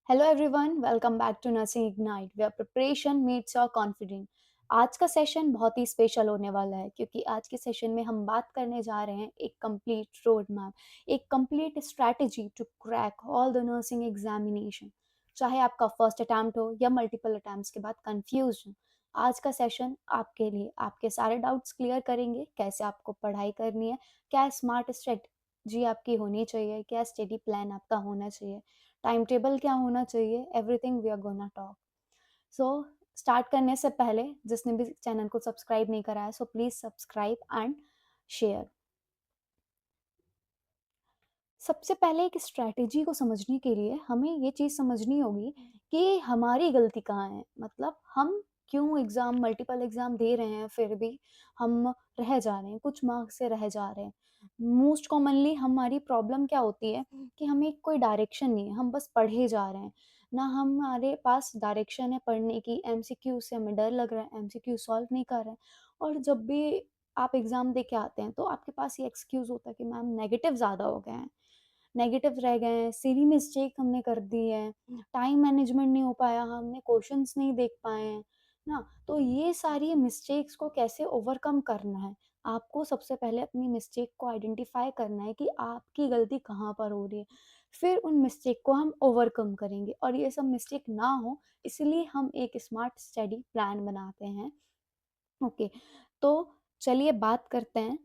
Hello everyone, welcome back to Nursing Ignite where preparation makes your confident. आज का session बहुत ही special होने वाला है क्योंकि आज के सेशन में हम बात करने जा रहे हैं एक कंप्लीट रोड मैप, एक complete strategy to crack all the nursing examination. चाहे आपका फर्स्ट अटैम्प्ट हो या मल्टीपल अटैम्प्ट्स के बाद कंफ्यूज हो, आज का सेशन आपके लिए आपके सारे डाउट्स क्लियर करेंगे। कैसे आपको पढ़ाई करनी है, क्या स्मार्ट स्ट्रेटजी आपकी होनी चाहिए, क्या स्टडी प्लान आपका होना चाहिए, टाइम टेबल क्या होना चाहिए, everything we are gonna talk. So start करने से पहले जिसने भी चैनल को सब्सक्राइब नहीं करा है, so please subscribe and share. सबसे पहले एक स्ट्रैटेजी को समझने के लिए हमें ये चीज़ समझनी होगी कि हमारी गलती कहाँ है। मतलब हम क्यों एग्ज़ाम मल्टीपल एग्ज़ाम दे रहे हैं फिर भी हम रह जा रहे हैं, कुछ मार्क्स से रह जा रहे हैं। मोस्ट कॉमनली हमारी प्रॉब्लम क्या होती है कि हमें कोई डायरेक्शन नहीं है, हम बस पढ़े जा रहे हैं। ना हमारे पास डायरेक्शन है पढ़ने की, एमसीक्यू से हमें डर लग रहा है, एमसीक्यू सॉल्व नहीं कर रहे हैं। और जब भी आप एग्ज़ाम दे के आते हैं तो आपके पास ये एक्सक्यूज़ होता है कि मैम नेगेटिव ज़्यादा हो गए हैं, नेगेटिव रह गए हैं, सिली मिस्टेक हमने कर दी है, टाइम मैनेजमेंट नहीं हो पाया, हमने क्वेश्चंस नहीं देख पाए हैं ना। तो ये सारी मिस्टेक्स को कैसे ओवरकम करना है, आपको सबसे पहले अपनी मिस्टेक को आइडेंटिफाई करना है कि आपकी गलती कहाँ पर हो रही है। फिर उन मिस्टेक को हम ओवरकम करेंगे और ये सब मिस्टेक ना हो, इसलिए हम एक स्मार्ट स्टडी प्लान बनाते हैं। ओके, तो चलिए बात करते हैं।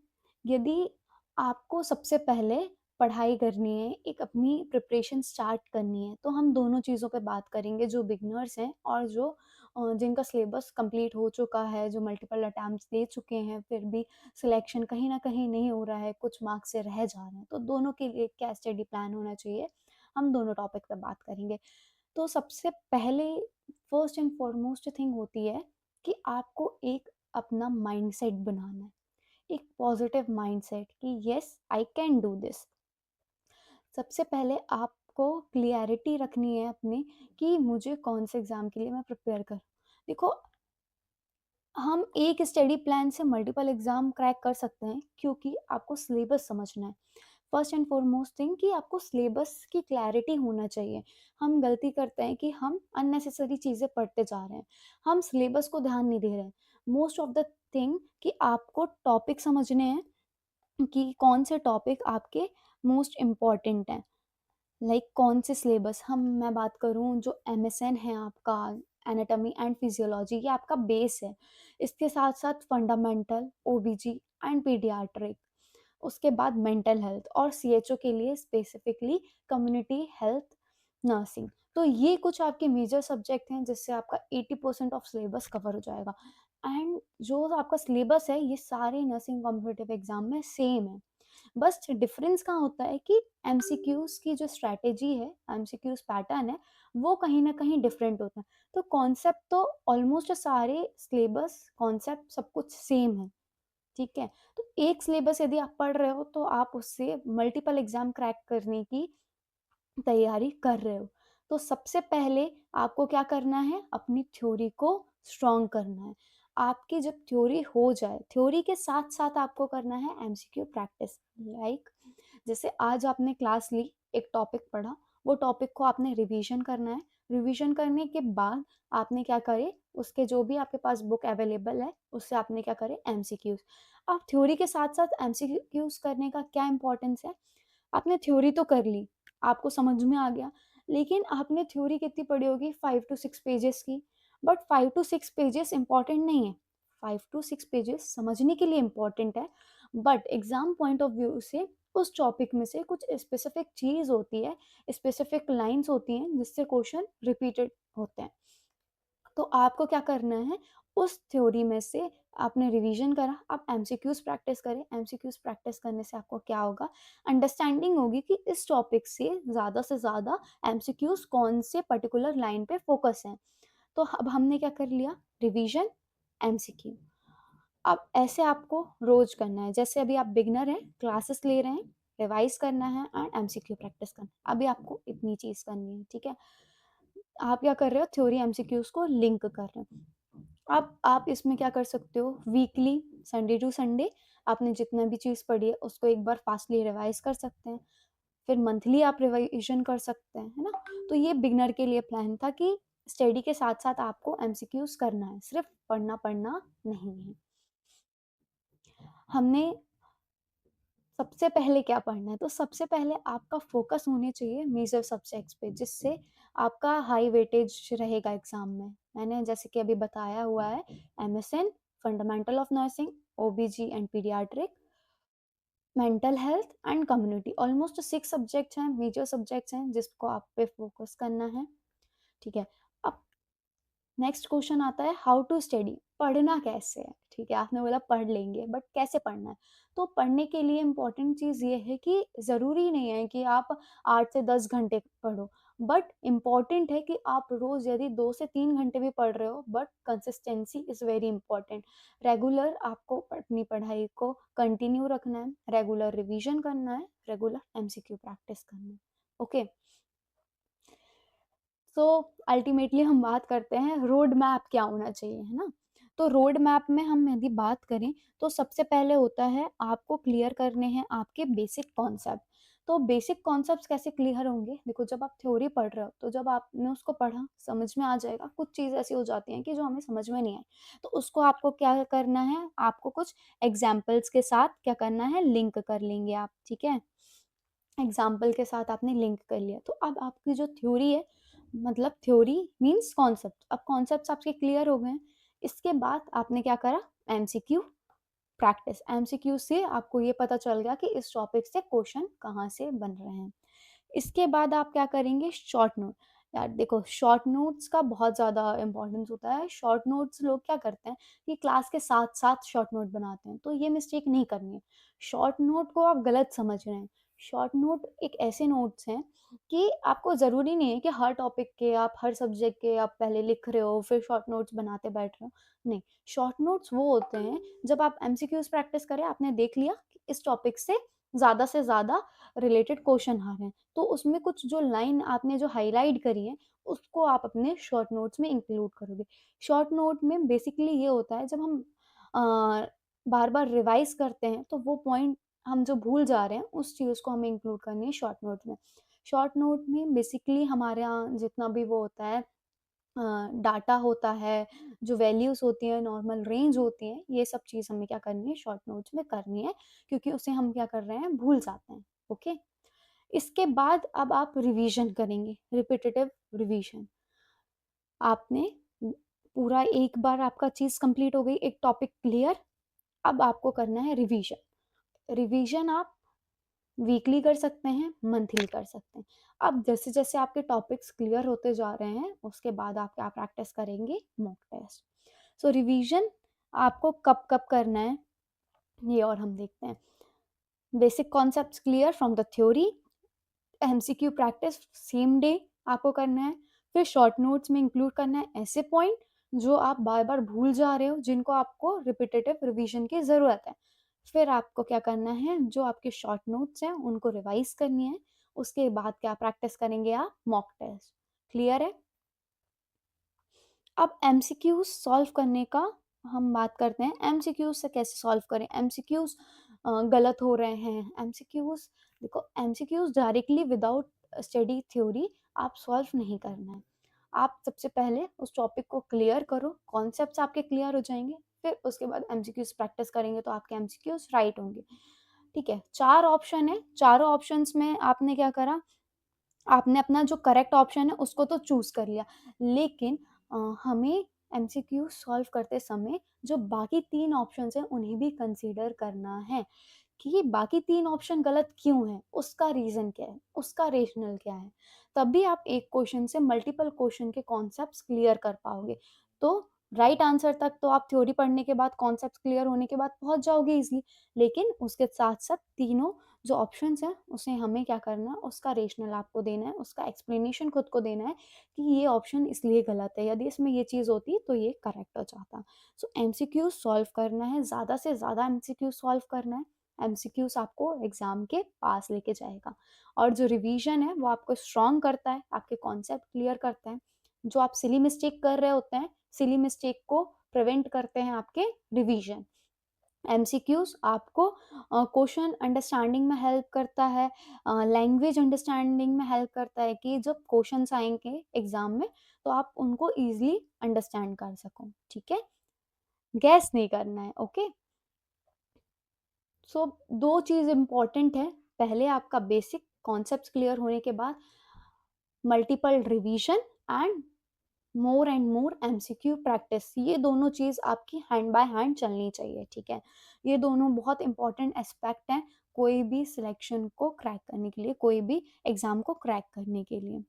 यदि आपको सबसे पहले पढ़ाई करनी है, एक अपनी प्रिपरेशन स्टार्ट करनी है, तो हम दोनों चीज़ों पे बात करेंगे, जो बिगिनर्स हैं और जो जिनका सिलेबस कंप्लीट हो चुका है, जो मल्टीपल अटेम्प्ट्स दे चुके हैं, फिर भी सिलेक्शन कहीं न कहीं नहीं हो रहा है, कुछ मार्क्स से रह जा रहे हैं। तो दोनों के लिए क्या स्टडी प्लान होना चाहिए, हम दोनों टॉपिक पे बात करेंगे। तो सबसे पहले फर्स्ट एंड फॉरमोस्ट थिंग होती है कि आपको एक अपना माइंडसेट बनाना है, एक पॉजिटिव माइंडसेट कि yes I can do this. सबसे पहले आपको क्लियरिटी रखनी है अपनी कि मुझे कौन से एग्जाम के लिए मैं प्रिपेयर कर। देखो, हम एक स्टडी प्लान से मल्टीपल एग्जाम क्रैक कर सकते हैं क्योंकि आपको सिलेबस समझना है। फर्स्ट एंड फॉरमोस्ट थिंग कि आपको सिलेबस की क्लैरिटी होना चाहिए। हम गलती करते हैं कि हम अननेसेसरी चीज़ें पढ़ते जा रहे हैं, हम सिलेबस को ध्यान नहीं दे रहे हैं। मोस्ट ऑफ द थिंग कि आपको टॉपिक समझने हैं कि कौन से टॉपिक आपके मोस्ट इम्पॉर्टेंट हैं। लाइक कौन से सिलेबस, हम मैं बात करूँ जो एमएसएन है आपका, एनाटॉमी एंड फिजियोलॉजी, ये आपका बेस है। इसके साथ साथ फंडामेंटल, ओबीजी एंड पीडियाट्रिक, उसके बाद मेंटल हेल्थ और सीएचओ के लिए स्पेसिफिकली कम्युनिटी हेल्थ नर्सिंग। तो ये कुछ आपके मेजर सब्जेक्ट हैं जिससे आपका 80% ऑफ सिलेबस कवर हो जाएगा। एंड जो आपका सिलेबस है ये सारे नर्सिंग कॉम्पिटिटिव एग्जाम में सेम है। बस डिफरेंस कहाँ होता है कि एमसीक्यूज की जो स्ट्रैटेजी है, एमसीक्यूज पैटर्न है, वो कहीं ना कहीं डिफरेंट होता है। तो कॉन्सेप्ट तो ऑलमोस्ट सारे सिलेबस कॉन्सेप्ट सब कुछ सेम है। ठीक है, तो एक सिलेबस यदि आप पढ़ रहे हो तो आप उससे मल्टीपल एग्जाम क्रैक करने की तैयारी कर रहे हो। तो सबसे पहले आपको क्या करना है, अपनी थ्योरी को स्ट्रॉन्ग करना है। आपकी जब थ्योरी हो जाए, थ्योरी के साथ साथ आपको करना है एमसीक्यू प्रैक्टिस। लाइक जैसे आज आपने क्लास ली, एक टॉपिक पढ़ा, वो टॉपिक को आपने रिवीजन करना है। रिवीजन करने के बाद आपने क्या करे, उसके जो भी आपके पास बुक अवेलेबल है उससे आपने क्या करे, एमसीक्यूज। अब थ्योरी के साथ साथ एमसीक्यूज करने का क्या इंपॉर्टेंस है, आपने थ्योरी तो कर ली, आपको समझ में आ गया, लेकिन आपने थ्योरी कितनी पढ़ी होगी, 5 to 6 पेजेस की। बट 5 to 6 पेजेस इंपॉर्टेंट नहीं है, 5 to 6 पेजेस समझने के लिए इंपॉर्टेंट है। But exam point of view से उस टॉपिक में से कुछ स्पेसिफिक चीज होती है, स्पेसिफिक लाइंस होती हैं जिससे क्वेश्चन रिपीटेड होते हैं। तो आपको क्या करना है, उस थ्योरी में से आपने रिवीजन करा, आप एमसीक्यूज प्रैक्टिस करें। एमसीक्यूज प्रैक्टिस करने से आपको क्या होगा, अंडरस्टैंडिंग होगी कि इस टॉपिक से ज़्यादा एमसीक्यूज कौन से पर्टिकुलर लाइन पे फोकस हैं। तो अब हमने क्या कर लिया, रिवीजन, एमसीक्यू। अब ऐसे आपको रोज करना है, जैसे अभी आप बिगनर हैं, क्लासेस ले रहे हैं, रिवाइज करना है एंड एमसीक्यू प्रैक्टिस करना है। अभी आपको इतनी चीज करनी है, ठीक है। आप क्या कर रहे हो, थ्योरी एमसीक्यूज को लिंक कर रहे हो। अब आप इसमें क्या कर सकते हो, वीकली, संडे टू संडे आपने जितना भी चीज़ पढ़ी है उसको एक बार फास्टली रिवाइज कर सकते हैं। फिर मंथली आप रिवीजन कर सकते हैं, है ना। तो ये बिगनर के लिए प्लान था कि स्टडी के साथ साथ आपको एमसीक्यूज करना है, सिर्फ पढ़ना पढ़ना नहीं है। हमने सबसे पहले क्या पढ़ना है, तो सबसे पहले आपका फोकस होने चाहिए मेजर सब्जेक्ट्स पे, जिससे आपका हाई वेटेज रहेगा एग्जाम में। मैंने जैसे कि अभी बताया हुआ है, MSN, fundamental of nursing, ओबीजी and paediatric, mental health and community, almost 6 subjects हैं, मेजर सब्जेक्ट्स हैं जिसको आप पे फोकस करना है। ठीक है। अब नेक्स्ट क्वेश्चन आता है हाउ टू स्टडी, पढ़ना कैसे है। ठीक है, आपने बोला पढ़ लेंगे, बट कैसे पढ़ना है। तो पढ़ने के लिए इम्पोर्टेंट चीज़ ये है कि ज़रूरी नहीं है कि आप 8 से 10 घंटे पढ़ो, बट इम्पॉर्टेंट है कि आप रोज़ यदि 2 से 3 घंटे भी पढ़ रहे हो, but consistency is very important. Regular आपको अपनी पढ़ाई को कंटिन्यू रखना है, रेगुलर रिवीजन करना है, रेगुलर एमसीक्यू प्रैक्टिस करना है। ओके। सो अल्टीमेटली हम बात करते हैं रोड मैप क्या होना चाहिए, है ना। तो रोड मैप में हम यदि बात करें, तो सबसे पहले होता है आपको क्लियर करने हैं आपके बेसिक कॉन्सेप्ट। तो बेसिक कॉन्सेप्ट्स कैसे क्लियर होंगे, देखो जब आप थ्योरी पढ़ रहे हो तो जब आपने उसको पढ़ा समझ में आ जाएगा, कुछ चीज़ ऐसी हो जाती हैं कि जो हमें समझ में नहीं आए, तो उसको आपको क्या करना है, आपको कुछ एग्जाम्पल्स के साथ क्या करना है, लिंक कर लेंगे आप। ठीक है, एग्जाम्पल के साथ आपने लिंक कर लिया, तो अब आपकी जो थ्योरी है, मतलब थ्योरी मींस कॉन्सेप्ट, अब कॉन्सेप्ट्स आपके क्लियर हो गए। इसके बाद आपने क्या करा, एमसीक्यू प्रैक्टिस। एमसीक्यू से आपको ये पता चल गया कि इस टॉपिक से क्वेश्चन कहाँ से बन रहे हैं। इसके बाद आप क्या करेंगे, शॉर्ट नोट। यार देखो, शॉर्ट नोट्स का बहुत ज़्यादा इंपॉर्टेंस होता है। शॉर्ट नोट्स लोग क्या करते हैं कि क्लास के साथ साथ शॉर्ट नोट बनाते हैं, तो ये मिस्टेक नहीं करनी है। शॉर्ट नोट को आप गलत समझ रहे हैं। शॉर्ट नोट एक ऐसे नोट्स हैं कि आपको ज़रूरी नहीं है कि हर टॉपिक के, आप हर सब्जेक्ट के आप पहले लिख रहे हो फिर शॉर्ट नोट्स बनाते बैठ रहे हो, नहीं। शॉर्ट नोट्स वो होते हैं जब आप एमसीक्यूज प्रैक्टिस करें, आपने देख लिया कि इस टॉपिक से ज़्यादा रिलेटेड क्वेश्चन आ रहे हैं, तो उसमें कुछ जो लाइन आपने जो हाईलाइट करी है, उसको आप अपने शॉर्ट नोट्स में इंक्लूड करोगे। शॉर्ट नोट में बेसिकली ये होता है, जब हम बार बार रिवाइज करते हैं तो वो पॉइंट हम जो भूल जा रहे हैं उस चीज़ को हमें इंक्लूड करनी है शॉर्ट नोट में। शॉर्ट नोट में बेसिकली हमारे यहाँ जितना भी वो होता है, डाटा होता है, जो वैल्यूज़ होती हैं, नॉर्मल रेंज होती है, ये सब चीज़ हमें क्या करनी है, शॉर्ट नोट्स में करनी है, क्योंकि उसे हम क्या कर रहे हैं, भूल जाते हैं। ओके। इसके बाद अब आप रिवीजन करेंगे, रिपीटेटिव रिवीजन। आपने पूरा एक बार आपका चीज़ कंप्लीट हो गई, एक टॉपिक क्लियर, अब आपको करना है रिवीजन। रिवीजन आप वीकली कर सकते हैं, मंथली कर सकते हैं। अब जैसे जैसे आपके टॉपिक्स क्लियर होते जा रहे हैं, उसके बाद आप क्या प्रैक्टिस करेंगे, मॉक टेस्ट। सो रिवीजन आपको कब कब करना है, ये और हम देखते हैं। Basic concepts clear from the theory, MCQ practice same day आपको करना है। फिर शॉर्ट नोट्स में इंक्लूड करना है ऐसे पॉइंट जो आप बार बार भूल जा रहे हो, जिनको आपको रिपीटेटिव रिवीजन की ज़रूरत है। फिर आपको क्या करना है, जो आपके शॉर्ट नोट्स हैं उनको रिवाइज करनी है। उसके बाद क्या प्रैक्टिस करेंगे आप, मॉक टेस्ट। क्लियर है। अब एमसीक्यूज सॉल्व करने का हम बात करते हैं, एमसीक्यूज से कैसे सॉल्व करें। एमसीक्यूज गलत हो रहे हैं, एमसीक्यूज देखो, MCQs directly without study theory आप सॉल्व नहीं करना है। आप सबसे पहले उस टॉपिक को क्लियर करो, कॉन्सेप्ट्स आपके क्लियर हो जाएंगे, फिर उसके बाद एमसीक्यूज प्रैक्टिस करेंगे तो आपके एमसीक्यूज राइट होंगे। ठीक है, 4 ऑप्शन है, चारों ऑप्शंस में आपने क्या करा, आपने अपना जो करेक्ट ऑप्शन है उसको तो चूज कर लिया, लेकिन हमें एमसीक्यू सॉल्व करते समय जो बाकी 3 ऑप्शंस हैं उन्हें भी कंसीडर करना है कि ये बाकी 3 ऑप्शन गलत क्यों हैं, उसका रीज़न क्या है, उसका रेशनल क्या है। तभी आप एक क्वेश्चन से मल्टीपल क्वेश्चन के कॉन्सेप्ट्स क्लियर कर पाओगे। तो राइट आंसर तक तो आप थ्योरी पढ़ने के बाद, कॉन्सेप्ट्स क्लियर होने के बाद पहुंच जाओगे इजीली, लेकिन उसके साथ-साथ तीनों जो ऑप्शंस हैं उसे हमें क्या करना है, उसका रेशनल आपको देना है, उसका एक्सप्लेनेशन खुद को देना है कि ये ऑप्शन इसलिए गलत है, यदि इसमें ये चीज़ होती तो ये करेक्ट हो जाता। सो एमसीक्यू सॉल्व करना है, ज़्यादा से ज़्यादा एमसीक्यू सॉल्व करना है। एमसीक्यूज आपको एग्जाम के पास लेके जाएगा, और जो रिवीजन है वो आपको स्ट्रॉन्ग करता है, आपके कॉन्सेप्ट क्लियर करते हैं। जो आप सिली मिस्टेक कर रहे होते हैं, सिली मिस्टेक को प्रिवेंट करते हैं आपके रिवीजन। एमसीक्यूज़ आपको क्वेश्चन अंडरस्टैंडिंग में हेल्प करता है, लैंग्वेज अंडरस्टैंडिंग में हेल्प करता है कि जब क्वेश्चंस आएँगे एग्ज़ाम में, तो आप उनको ईज़िली अंडरस्टैंड कर सको, ठीक है? गैस नहीं करना है, ओके? सो 2 चीज़ इम्पोर्टेंट है, पहले आपका बेसिक कॉन्सेप्ट्स क्लियर होने के बाद multiple revision and more MCQ practice, ये दोनों चीज़ आपकी हैंड बाय हैंड चलनी चाहिए, ठीक है? ये दोनों बहुत इंपॉर्टेंट एस्पेक्ट हैं कोई भी सिलेक्शन को क्रैक करने के लिए, कोई भी एग्ज़ाम को क्रैक करने के लिए।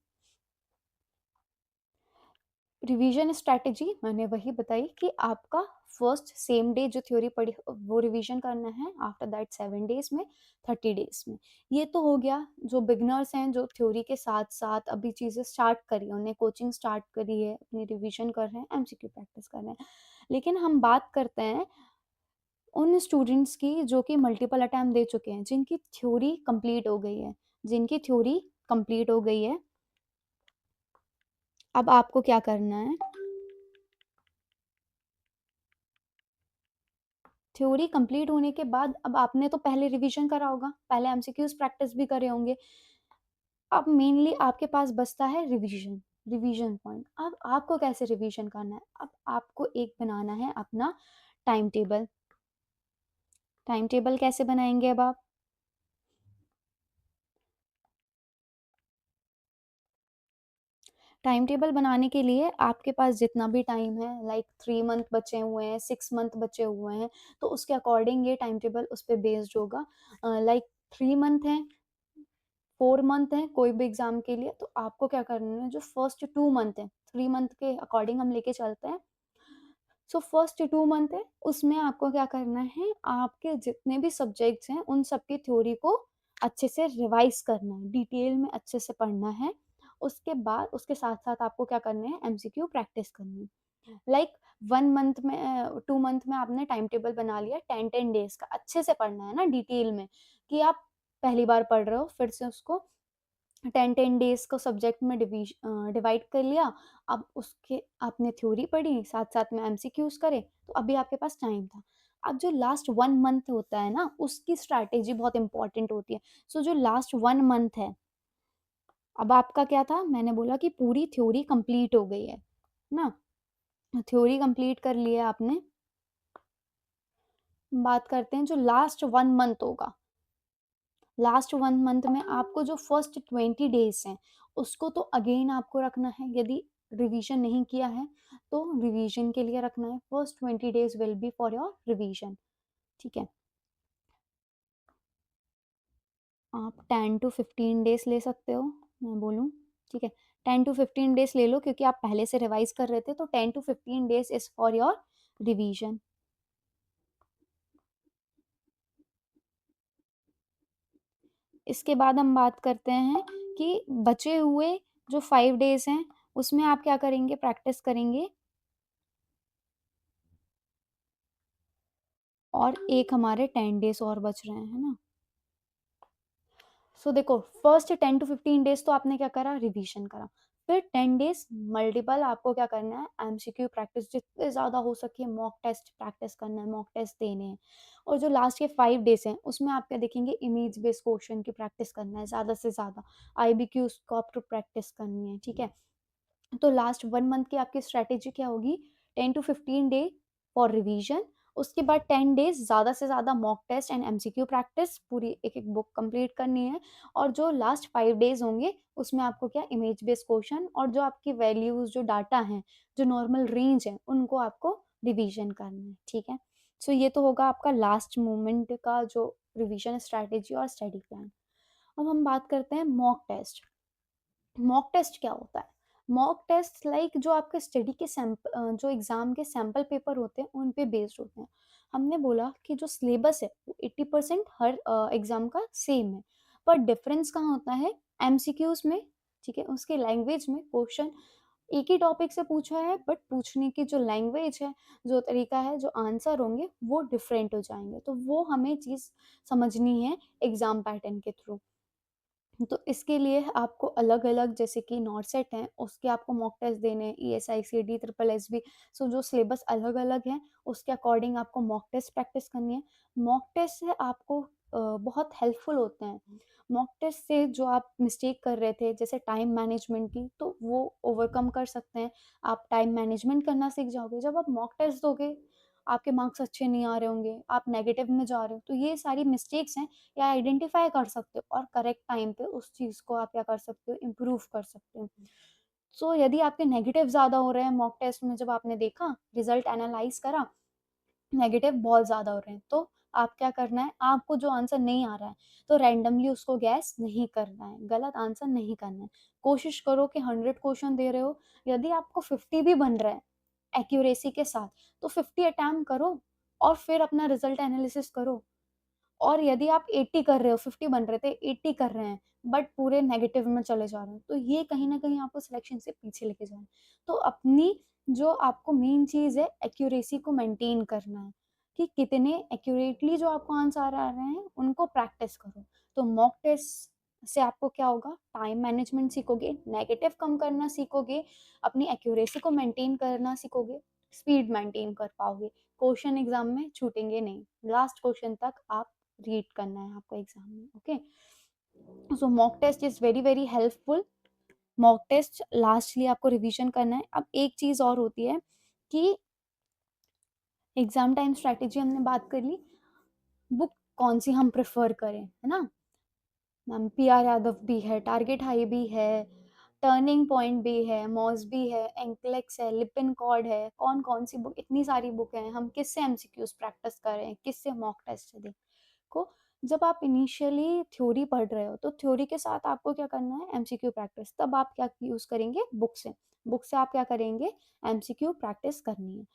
रिवीजन स्ट्रैटेजी मैंने वही बताई कि आपका फर्स्ट सेम डे जो थ्योरी पढ़ी वो रिवीजन करना है, आफ्टर दैट 7 डेज़ में, 30 डेज़ में। ये तो हो गया जो बिगिनर्स हैं, जो थ्योरी के साथ-साथ अभी चीज़ें स्टार्ट करी हैं, उन्हें कोचिंग स्टार्ट करी है, अपनी रिवीजन कर रहे हैं, एमसीक्यू प्रैक्टिस कर रहे हैं। लेकिन हम बात करते हैं उन स्टूडेंट्स की जो कि मल्टीपल अटेम्प्ट दे चुके हैं, जिनकी थ्योरी कंप्लीट हो गई है, जिनकी थ्योरी कंप्लीट हो गई है। अब आपको क्या करना है, थ्योरी कंप्लीट होने के बाद अब आपने तो पहले रिवीजन करा होगा, पहले एमसीक्यूज़ प्रैक्टिस भी करे होंगे। अब मेनली आपके पास बचता है रिवीजन, रिवीजन पॉइंट। अब आपको कैसे रिवीजन करना है? अब आपको एक बनाना है अपना टाइम टेबल। टाइम टेबल कैसे बनाएँगे अब आप? टाइम टेबल बनाने के लिए आपके पास जितना भी टाइम है, लाइक 3 मंथ बचे हुए हैं, 6 मंथ बचे हुए हैं, तो उसके अकॉर्डिंग ये टाइम टेबल उस पे बेस्ड होगा। लाइक 3 मंथ हैं, 4 मंथ हैं कोई भी एग्ज़ाम के लिए, तो आपको क्या करना है, जो फर्स्ट 2 मंथ हैं, 3 मंथ के अकॉर्डिंग हम लेके चलते हैं। सो फर्स्ट 2 मंथ है, उसमें आपको क्या करना है, आपके जितने भी सब्जेक्ट्स हैं, उन सब की थ्योरी को अच्छे से रिवाइज़ करना है, डिटेल में अच्छे से पढ़ना है। उसके बाद उसके साथ-साथ आपको क्या करना है, एमसीक्यू प्रैक्टिस करनी है। लाइक 1 मंथ में 2 मंथ में आपने टाइम टेबल बना लिया 10-10 डेज़ का, अच्छे से पढ़ना है ना डिटेल में, कि आप पहली बार पढ़ रहे हो, फिर से उसको 10-10 डेज़ को सब्जेक्ट में डिवाइड कर लिया। अब उसके आपने थ्योरी पढ़ी, साथ-साथ में एमसीक्यूज़ करे, तो अभी आपके पास टाइम था। अब जो लास्ट 1 मंथ होता है ना, उसकी स्ट्रैटेजी बहुत इम्पोर्टेंट होती है। सो जो लास्ट 1 मंथ है, अब आपका क्या था, मैंने बोला कि पूरी थ्योरी कंप्लीट हो गई है ना? थ्योरी कंप्लीट कर लिया आपने। बात करते हैं जो लास्ट 1 मंथ होगा। लास्ट 1 मंथ में आपको जो फर्स्ट 20 डेज़ हैं, उसको तो अगेन आपको रखना है, यदि रिवीजन नहीं किया है, तो रिवीजन के लिए रखना है। First 20 days will be for your revision, ठीक है? आप 10 टू 15 डेज़ ले सकते हो, मैं बोलूँ, ठीक है? 10 टू 15 डेज़ ले लो क्योंकि आप पहले से रिवाइज़ कर रहे थे, तो 10 to 15 days is for your revision. इसके बाद हम बात करते हैं कि बचे हुए जो 5 डेज़ हैं, उसमें आप क्या करेंगे, प्रैक्टिस करेंगे, और एक हमारे 10 डेज़ और बच रहे हैं, है ना? सो देखो, फर्स्ट 10 टू 15 डेज़ तो आपने क्या करा, रिवीजन करा। फिर 10 डेज़ मल्टीपल आपको क्या करना है, एमसीक्यू प्रैक्टिस जितने ज़्यादा हो सके, मॉक टेस्ट प्रैक्टिस करना है, मॉक टेस्ट देने हैं। और जो लास्ट के 5 डेज़ हैं, उसमें आप क्या देखेंगे, इमेज बेस्ड क्वेश्चन की प्रैक्टिस करना है ज़्यादा से ज़्यादा। आईबीक्यूज़ को आपको प्रैक्टिस करनी है, ठीक है? तो लास्ट 1 मंथ की आपकी स्ट्रैटेजी क्या होगी, 10 टू 15 डे फॉर रिवीजन, उसके बाद 10 डेज़ ज़्यादा से ज़्यादा mock test and MCQ practice, पूरी एक-एक बुक कंप्लीट करनी है। और जो लास्ट 5 डेज़ होंगे, उसमें आपको क्या, इमेज बेस्ड क्वेश्चन और जो आपकी वैल्यूज़, जो डाटा हैं, जो नॉर्मल रेंज है, उनको आपको रिवीजन करना है, ठीक है? सो ये तो होगा आपका लास्ट मोमेंट का जो रिवीजन स्ट्रैटेजी और स्टडी प्लान। अब हम बात करते हैं मॉक टेस्ट। मॉक टेस्ट क्या होता है? मॉक टेस्ट लाइक जो आपके स्टडी के जो एग्ज़ाम के सैंपल पेपर होते हैं, उन पे बेस्ड होते हैं। हमने बोला कि जो सिलेबस है, वो 80% हर एग्ज़ाम का सेम है, पर डिफरेंस कहाँ होता है? एमसीक्यूज़ में, ठीक है? उसके लैंग्वेज में क्वेश्चन एक ही टॉपिक से पूछा है, बट पूछने की जो लैंग्वेज है, जो तरीका है, जो आंसर होंगे, वो डिफरेंट हो जाएँगे। तो वो हमें चीज़ समझनी है एग्ज़ाम पैटर्न के थ्रू। तो इसके लिए आपको अलग-अलग, जैसे कि नॉरसेट है, उसके आपको मॉक टेस्ट देने हैं, ईएसआई, सीडी, ट्रिपल एसबी। सो जो सिलेबस अलग-अलग है, उसके अकॉर्डिंग आपको मॉक टेस्ट प्रैक्टिस करनी है। मॉक टेस्ट से आपको बहुत हेल्पफुल होते हैं। मॉक टेस्ट से जो आप मिस्टेक कर रहे थे, जैसे टाइम मैनेजमेंट की, तो वो ओवरकम कर सकते हैं। आप टाइम मैनेजमेंट करना सीख जाओगे। जब आप मॉक टेस्ट दोगे, आपके मार्क्स अच्छे नहीं आ रहे होंगे, आप नेगेटिव में जा रहे हो, तो ये सारी मिस्टेक्स हैं, या आइडेंटिफाई कर सकते हो और करेक्ट टाइम पे उस चीज़ को आप क्या कर सकते हो, इम्प्रूव कर सकते हो। सो यदि आपके नेगेटिव ज़्यादा हो रहे हैं मॉक टेस्ट में, जब आपने देखा, रिजल्ट एनालाइज करा, नेगेटिव बहुत ज़्यादा हो रहे हैं, तो आप क्या करना है, आपको जो आंसर नहीं आ रहा है, तो रैंडमली उसको गैस नहीं करना है, गलत आंसर नहीं करना है। कोशिश करो कि 100 क्वेश्चन दे रहे हो, यदि आपको 50 भी बन रहा है एक्यूरेसी के साथ, तो 50 अटेम्प्ट करो और फिर अपना रिजल्ट एनालिसिस करो। और यदि आप 80 कर रहे हो, 50 बन रहे थे, 80 कर रहे हैं, बट पूरे नेगेटिव में चले जा रहे हो, तो ये कहीं न कहीं आपको सिलेक्शन से पीछे लेके जा रहा है। तो अपनी जो आपको मेन चीज़ है, एक्यूरेसी को मेंटेन करना है, कि कितने एक्यूरेटली जो आपको आंसर आ रहे हैं, उनको प्रैक्टिस करो। तो मॉक टेस्ट से आपको क्या होगा, टाइम मैनेजमेंट सीखोगे, नेगेटिव कम करना सीखोगे, अपनी एक्यूरेसी को मेंटेन करना सीखोगे, स्पीड मेंटेन कर पाओगे। क्वेश्चन एग्ज़ाम में छूटेंगे नहीं, लास्ट क्वेश्चन तक आप रीड करना है आपको एग्जाम में। Okay, so mock test is very very helpful. Mock test lastly आपको रिवीजन करना है। अब एक चीज और होती है कि एग्जाम टाइम स्ट्रेटेजी हमने बात कर ली, बुक कौन सी हम प्रेफर करें, है ना मैम। पी आर यादव भी है, टारगेट हाई भी है, टर्निंग पॉइंट भी है, मॉस भी है, एंक्लेक्स है, लिपिन कॉर्ड है, कौन कौन सी बुक, इतनी सारी बुक हैं, हम किससे एमसीक्यूज प्रैक्टिस करें, किससे मॉक टेस्ट दें। को जब आप इनिशियली थ्योरी पढ़ रहे हो, तो थ्योरी के साथ आपको क्या करना है, एमसीक्यू प्रैक्टिस। तब आप क्या यूज करेंगे, बुक से आप क्या करेंगे, एमसीक्यू प्रैक्टिस करनी है।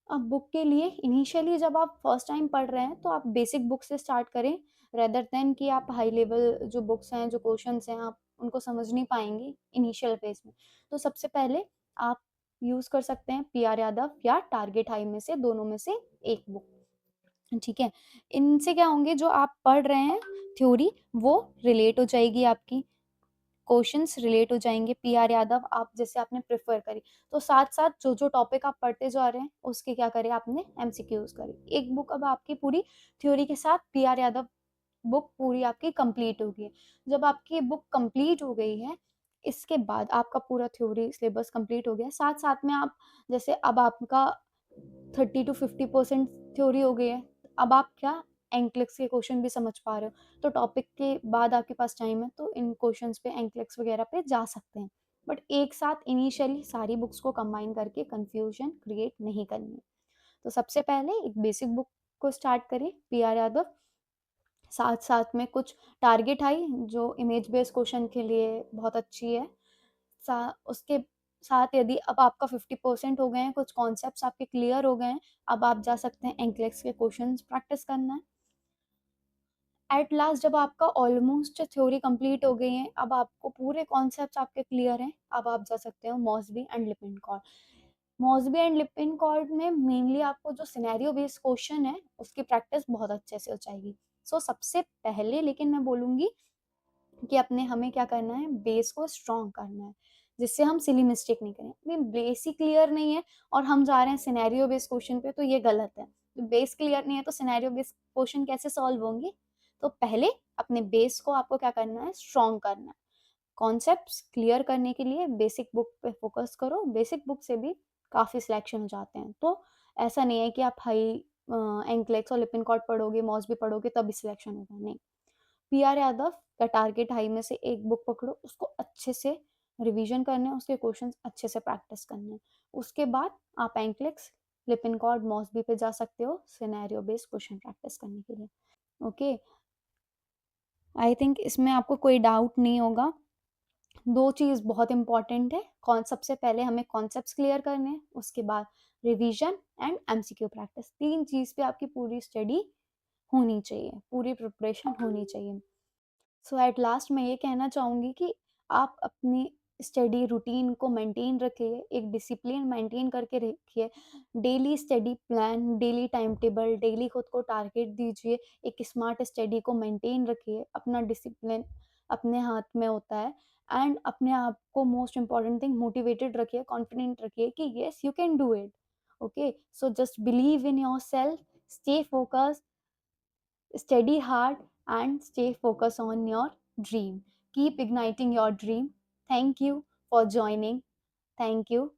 अब बुक के लिए इनिशियली जब आप फर्स्ट टाइम पढ़ रहे हैं, तो आप बेसिक बुक से स्टार्ट करें, रेदर देन कि आप हाई लेवल जो बुक्स हैं, जो क्वेश्चंस हैं, आप उनको समझ नहीं पाएंगे इनिशियल फेज में। तो सबसे पहले आप यूज कर सकते हैं पी आर यादव या टारगेट हाई में से, दोनों में से एक बुक। ठीक है, इनसे क्या होंगे, जो आप पढ़ रहे हैं थ्योरी, वो रिलेट हो जाएगी, आपकी क्वेश्चंस रिलेट हो जाएंगे। पी आर यादव आप जैसे आपने प्रेफर करी, तो साथ साथ जो जो टॉपिक आप पढ़ते जा रहे हैं, उसके क्या करें, आपने एमसीक्यूज करी। एक बुक अब आपकी पूरी थ्योरी के साथ, पी आर यादव बुक पूरी आपकी कंप्लीट होगी। जब आपकी बुक कंप्लीट हो गई है, इसके बाद आपका पूरा थ्योरी सिलेबस कंप्लीट हो गया, साथ साथ में आप, जैसे अब आपका 30 to 50% थ्योरी हो गई है, अब आप क्या एंक्लिक्स के क्वेश्चन भी समझ पा रहे हो, तो टॉपिक के बाद आपके पास टाइम है, तो इन क्वेश्चंस पे, एंक्लिक्स वगैरह पे जा सकते हैं। बट एक साथ इनिशियली सारी बुक्स को कंबाइन करके कंफ्यूजन क्रिएट नहीं करनी है। तो सबसे पहले एक बेसिक बुक को स्टार्ट करें, पी आर यादव, साथ साथ में कुछ टारगेट आई, जो इमेज बेस्ड क्वेश्चन के लिए बहुत अच्छी है। उसके साथ यदि अब आपका 50% हो गए हैं, कुछ कॉन्सेप्ट्स आपके क्लियर हो गए हैं, अब आप जा सकते हैं एंक्लेक्स के क्वेश्चंस प्रैक्टिस करना है। एट लास्ट जब आपका ऑलमोस्ट थ्योरी कंप्लीट हो गई है, अब आपको पूरे कॉन्सेप्ट्स आपके क्लियर हैं, अब आप जा सकते हो Mosby and Lippincott. Mosby and Lippincott में मेनली आपको जो सिनेरियो बेस्ड क्वेश्चन है, उसकी प्रैक्टिस बहुत अच्छे से हो जाएगी। सो सबसे पहले लेकिन मैं बोलूँगी कि अपने हमें क्या करना है, बेस को स्ट्रॉन्ग करना है, जिससे हम सिली मिस्टेक नहीं करें। अभी बेस ही क्लियर नहीं है और हम जा रहे हैं सिनेरियो बेस्ड क्वेश्चन पे, तो ये गलत है। तो बेस क्लियर नहीं है, तो सिनेरियो बेस्ड क्वेश्चन कैसे सॉल्व होंगे। तो पहले अपने बेस को आपको क्या करना है, स्ट्रॉन्ग करना है। कॉन्सेप्ट्स क्लियर करने के लिए बेसिक बुक पे फोकस करो, बेसिक बुक से भी काफ़ी सिलेक्शन हो जाते हैं। तो ऐसा नहीं है कि आप हाई एंक्लेक्स और लिपिन कॉर्ड पढ़ोगे, मॉस भी पढ़ोगे तभी सिलेक्शन होगा, नहीं। पी आर यादव या टारगेट हाई में से एक बुक पकड़ो, उसको अच्छे से रिवीजन करने हैं, उसके क्वेश्चंस अच्छे से प्रैक्टिस करने हैं। उसके बाद आप एंक्लिक्स, लिपिन कॉर्ड, मॉसबी पे जा सकते हो सिनेरियो बेस्ड क्वेश्चन प्रैक्टिस करने के लिए। ओके, आई थिंक इसमें आपको कोई डाउट नहीं होगा। दो चीज़ बहुत इंपॉर्टेंट है, कौन सबसे पहले हमें कॉन्सेप्ट्स क्लियर करने हैं, उसके बाद रिवीजन एंड एमसीक्यू प्रैक्टिस। तीन चीज़ पे आपकी पूरी स्टडी होनी चाहिए, पूरी प्रिपरेशन होनी चाहिए। सो एट लास्ट मैं ये कहना चाहूँगी कि आप अपनी स्टडी रूटीन को मेंटेन रखिए, एक डिसिप्लिन मेंटेन करके रखिए। Daily study plan, daily time table, daily खुद को टारगेट दीजिए, एक स्मार्ट स्टडी को मेंटेन रखिए, अपना डिसिप्लिन, अपने हाथ में होता है। एंड अपने आप को मोस्ट इम्पॉर्टेंट थिंग मोटिवेटेड रखिए, कॉन्फिडेंट रखिए कि yes you can do it. Okay, so just believe in yourself, stay focused, steady heart, and stay focused on your dream. Keep igniting your dream. Thank you for joining. Thank you.